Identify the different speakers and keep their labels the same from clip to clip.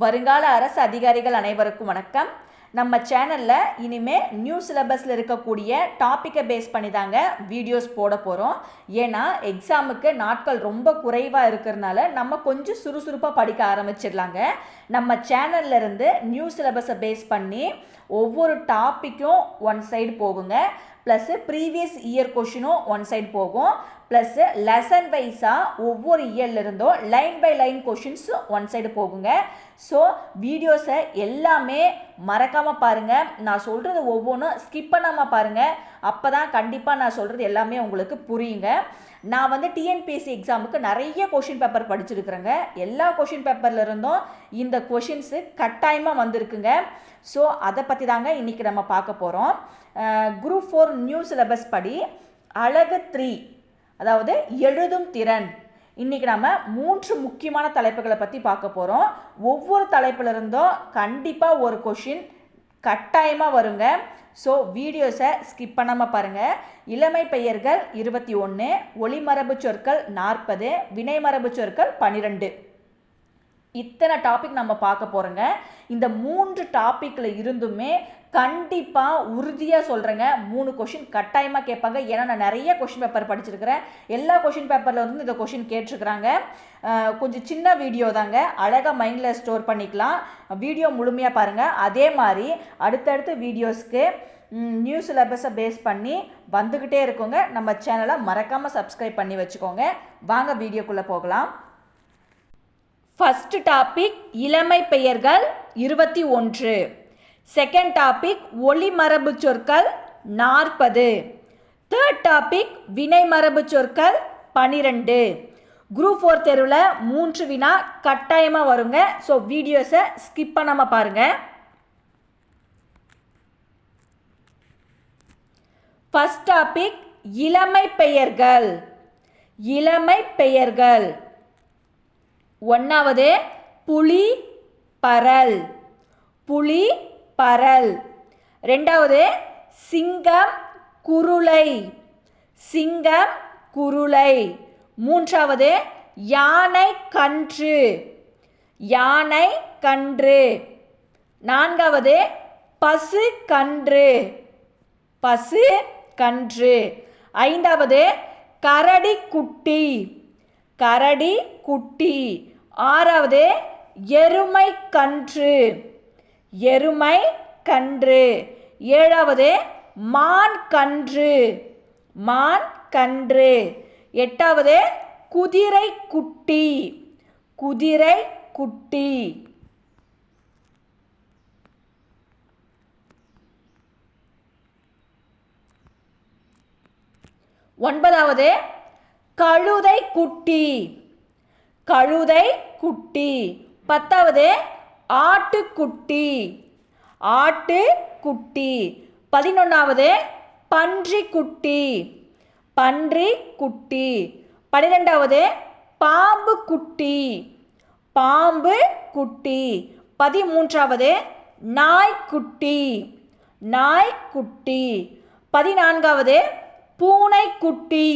Speaker 1: வருங்கால அரசு அதிகாரிகள் அனைவருக்கும் வணக்கம். நம்ம சேனலில் இனிமேல் நியூ சிலபஸில் இருக்கக்கூடிய டாப்பிக்கை பேஸ் பண்ணி தாங்க வீடியோஸ் போட போகிறோம். ஏன்னா எக்ஸாமுக்கு நாட்கள் ரொம்ப குறைவாக இருக்கிறதுனால நம்ம கொஞ்சம் சுறுசுறுப்பாக படிக்க ஆரம்பிச்சிடலாங்க. நம்ம சேனல்ல இருந்து நியூ சிலபஸை பேஸ் பண்ணி ஒவ்வொரு டாப்பிக்கும் ஒன் சைடு போகுங்க, ப்ளஸ் ப்ரீவியஸ் இயர் கொஷினும் ஒன் சைடு போகும், ப்ளஸ் லெசன் வைஸாக ஒவ்வொரு இயர்ல இருந்தும் line by line questions one side போகுங்க. ஸோ வீடியோஸை எல்லாமே மறக்காமல் பாருங்கள். நான் சொல்கிறது ஒவ்வொன்றும் ஸ்கிப் பண்ணாமல் பாருங்கள். அப்போ தான் கண்டிப்பாக நான் சொல்கிறது எல்லாமே உங்களுக்கு புரியுங்க. நான் டிஎன்பிஎஸ்சி எக்ஸாமுக்கு நிறைய கொஷின் பேப்பர் படிச்சிருக்கிறேங்க. எல்லா கொஷின் பேப்பர்ல இருந்தும் இந்த கொஷின்ஸு கட்டாயமாக வந்திருக்குங்க. ஸோ அதை பற்றி தாங்க இன்றைக்கி நம்ம பார்க்க போகிறோம். குரூப் 4 நியூ சிலபஸ் படி அழகு 3, அதாவது எழுதும் திறன். இன்றைக்கி நம்ம 3 முக்கியமான தலைப்புகளை பற்றி பார்க்க போகிறோம். ஒவ்வொரு தலைப்பில் இருந்தும் கண்டிப்பாக ஒரு கொஷின் கட்டாயமாக வருங்க. ஸோ வீடியோஸை ஸ்கிப் பண்ணாமல் பாருங்கள். இளமை பெயர்கள் 21, ஒளிமரபு சொற்கள் 40, வினைமரபு சொற்கள் 12. இத்தனை டாபிக் நம்ம பார்க்க போகிறோங்க. இந்த 3 டாப்பிக்கில் இருந்துமே கண்டிப்பாக உறுதியாக சொல்கிறேங்க 3 கொஷின் கட்டாயமாக கேட்பாங்க. ஏன்னா நான் நிறைய கொஷின் பேப்பர் படிச்சிருக்கிறேன். எல்லா கொஷின் பேப்பரில் வந்து இந்த கொஷின் கேட்டிருக்கிறாங்க. கொஞ்சம் சின்ன வீடியோ தாங்க, அழகாக மைண்டில் ஸ்டோர் பண்ணிக்கலாம். வீடியோ முழுமையாக பாருங்கள். அதே மாதிரி அடுத்தடுத்த வீடியோஸ்க்கு நியூ சிலபஸை பேஸ் பண்ணி வந்துக்கிட்டே இருக்குங்க. நம்ம சேனலை மறக்காமல் சப்ஸ்கிரைப் பண்ணி வச்சுக்கோங்க. வாங்க வீடியோக்குள்ளே போகலாம். ஃபர்ஸ்ட் டாபிக் இளமை பெயர்கள் 21. செகண்ட் டாபிக் ஒளிமரபு சொற்கள் 40. தேர்ட் டாபிக் வினைமரபு சொற்கள் 12. குரூப் 4 தேர்வில் 3 வினா கட்டாயமாக வருங்க. ஸோ வீடியோஸை ஸ்கிப் பண்ணாமல் பாருங்கள். ஃபர்ஸ்ட் டாபிக் இளமை பெயர்கள். இளமை பெயர்கள் 1வது புலி பரல். புலி பரல். 2வது சிங்கம் குருளை. சிங்கம் குருளை. 3வது யானை கன்று. யானை கன்று. 4வது பசு கன்று. பசு கன்று. 5வது கரடி குட்டி. கரடி குட்டி. 6வது எருமை கன்று. எருமை கன்று. 7வது மான் கன்று. மான் கன்று. 8வது குதிரை குட்டி. குதிரை குட்டி. 9வது கழுதை குட்டி. கழுதை குட்டி. 10வது ஆட்டுக்குட்டி. ஆட்டுக்குட்டி. 11வது பன்றிக்குட்டி. பன்றிக்குட்டி. 12வது பாம்பு குட்டி. பாம்பு குட்டி. 13வது நாய்க்குட்டி. நாய்க்குட்டி. 14வது பூனைக்குட்டி.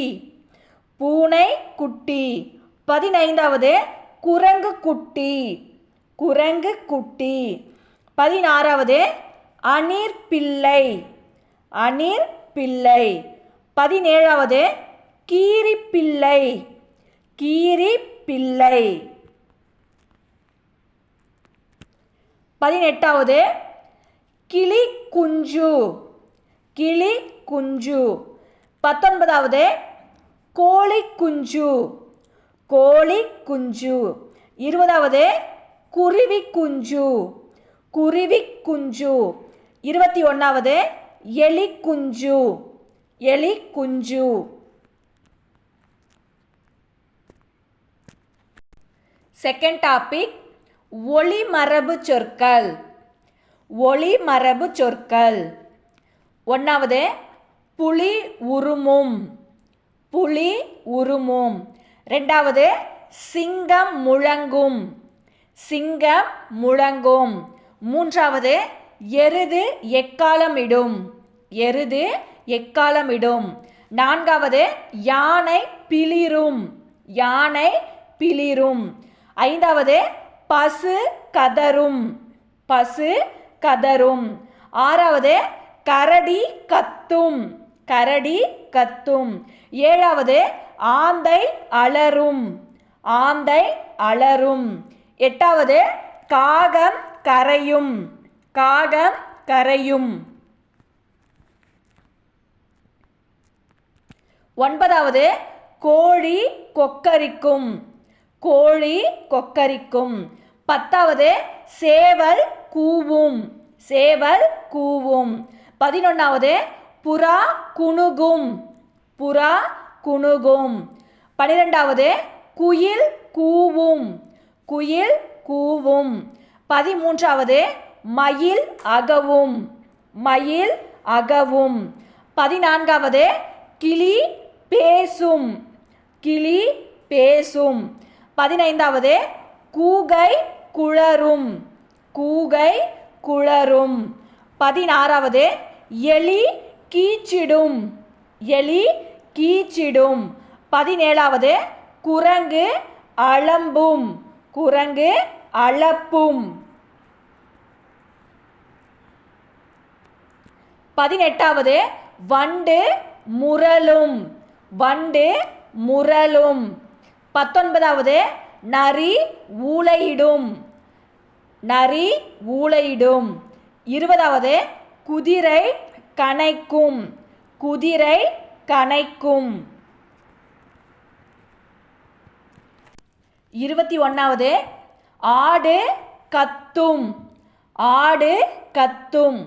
Speaker 1: பூனைக்குட்டி. 15வது குரங்கு குட்டி. குரங்கு குட்டி. 16வது அணிர் பிள்ளை. அணிர் பிள்ளை. 17வது கீரி பிள்ளை. கீரி பிள்ளை. 18வது கிளி குஞ்சு. கிளி குஞ்சு. 19வது கோழி குஞ்சு. கோழி குஞ்சு. 20வது குருவி குஞ்சு. குருவி குஞ்சு. 21வது எலி குஞ்சு. எலி குஞ்சு. செகண்ட் டாபிக் ஒளிமரபு சொற்கள். ஒளிமரபு சொற்கள் 1வது புலி உருமும். புலி உருமும். 2வது சிங்கம் முழங்கும். சிங்கம் முழங்கும். 3வது எருது எக்காலமிடும். எருது எக்காலமிடும். 4வது யானை பிளிரும். யானை பிளிரும். 5வது பசு கதரும், பசு கதரும். ஆறாவது கரடி கத்தும், கரடி கத்தும். ஏழாவது ஆந்தை அலறும், ஆந்தை அலறும். எட்டாவது காகம் கரையும், காகம் கரையும். ஒன்பதாவது கோழி கொக்கரிக்கும், கோழி கொக்கரிக்கும். பத்தாவது சேவல் கூவும், சேவல் கூவும். 11வது புறா குணுகும், புறா குணுகும். 12வது குயில் கூவும், குயில் கூவும். 13வது மயில் அகவும், மயில் அகவும். 14வது கிளி பேசும், கிளி பேசும். 15வது கூகை குழறும், கூகை குழறும். 16வது எலி கீச்சிடும், எலி கீச்சிடும். 17வது குரங்கு அலம்பும், குரங்கு அலப்பும். 18வது வண்டு முரளும், வண்டு முரளும். 19வது நரி ஊளையிடும், நரி ஊளையிடும். 20வது குதிரை கனைக்கும், குதிரை கனைக்கும். 21வது ஆடு கத்தும், ஆடு கத்தும்.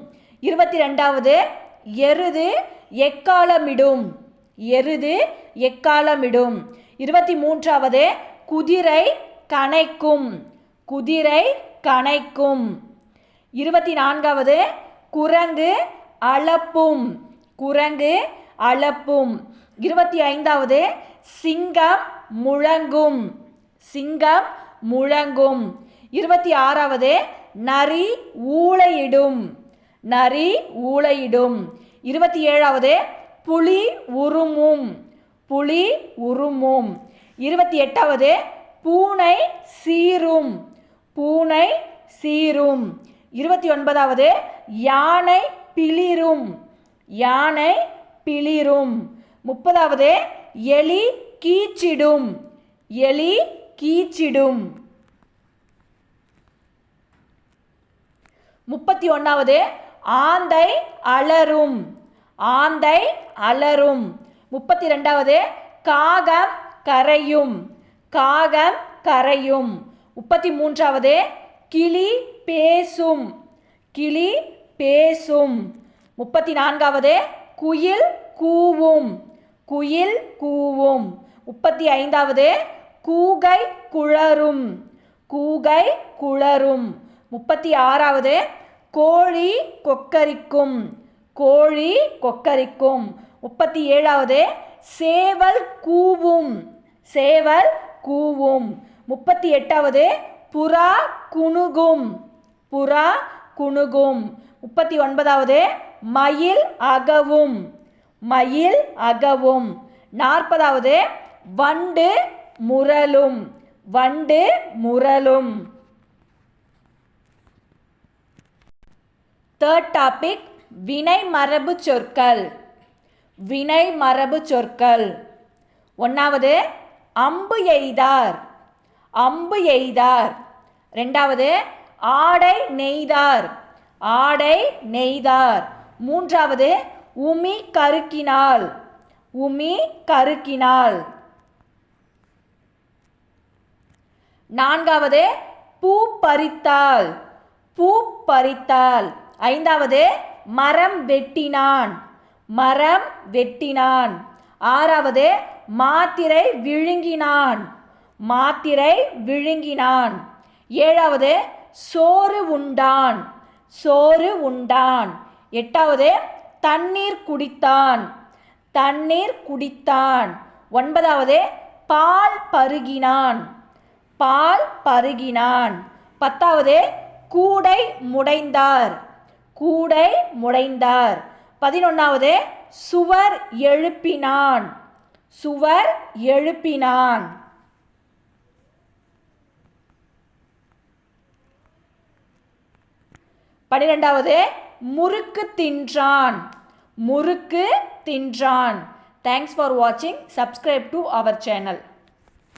Speaker 1: 22வது எருது எக்காலமிடும், எருது எக்காலமிடும். 23வது குதிரை கனைக்கும், குதிரை கனைக்கும். 24வது குரங்கு அலப்பும், குரங்கு அலப்பும். 25வது சிங்கம் முழங்கும், சிங்கம் முழங்கும். 26வது நரி ஊளையிடும், நரி ஊளையிடும். 27வது புலி உருமும், புலி உருமும். 28வது பூனை சீரும், பூனை சீரும். 29வது யானை பிளிரும், யானை பிளிரும். 30வது எலி கீச்சிடும், எலி கீச்சிடும். 31வது ஆந்தை அலறும், ஆந்தை அலறும். 32வது காகம் கரையும், காகம் கரையும். 33வது கிளி பேசும், கிளி பேசும். 34வது குயில் கூவும், குயில் கூவும். 35வது கூகை குழறும், கூகை குழறும். 36வது கோழி கொக்கரிக்கும், கோழி கொக்கரிக்கும். 37வது சேவல் கூவும், சேவல் கூவும். 38வது புறா குணுகும், புறா குணுகும். 39வது மயில் அகவும், மயில் அகவும். 40வது வண்டு முரளும், வண்டு முரளும். Third topic வினை மரபு சொற்கள், வினை மரபு சொற்கள். 1வது அம்பு எய்தார், அம்பு எய்தார். 2வது ஆடை நெய்தார், ஆடை நெய்தார். 3வது உமி கருக்கினாள், உமி கருக்கினாள். 4வது பூ பறித்தாள், பூ பறித்தாள். 5வது மரம் வெட்டினான், மரம் வெட்டினான். 6வது மாத்திரை விழுங்கினான், மாத்திரை விழுங்கினான். 7வது சோறு உண்டான், சோறு உண்டான். 8வது தண்ணீர் குடித்தான், தண்ணீர் குடித்தான். 9வது பால் பருகினான், பால் பருகினான். 10வது கூடை முடைந்தார், கூடை முடைந்தார். 11வது சுவர் எழுப்பினான், சுவர் எழுப்பினான். 12வது முறுக்கு தின்றான். முறுக்கு தின்றான். Thanks for watching. Subscribe to our channel.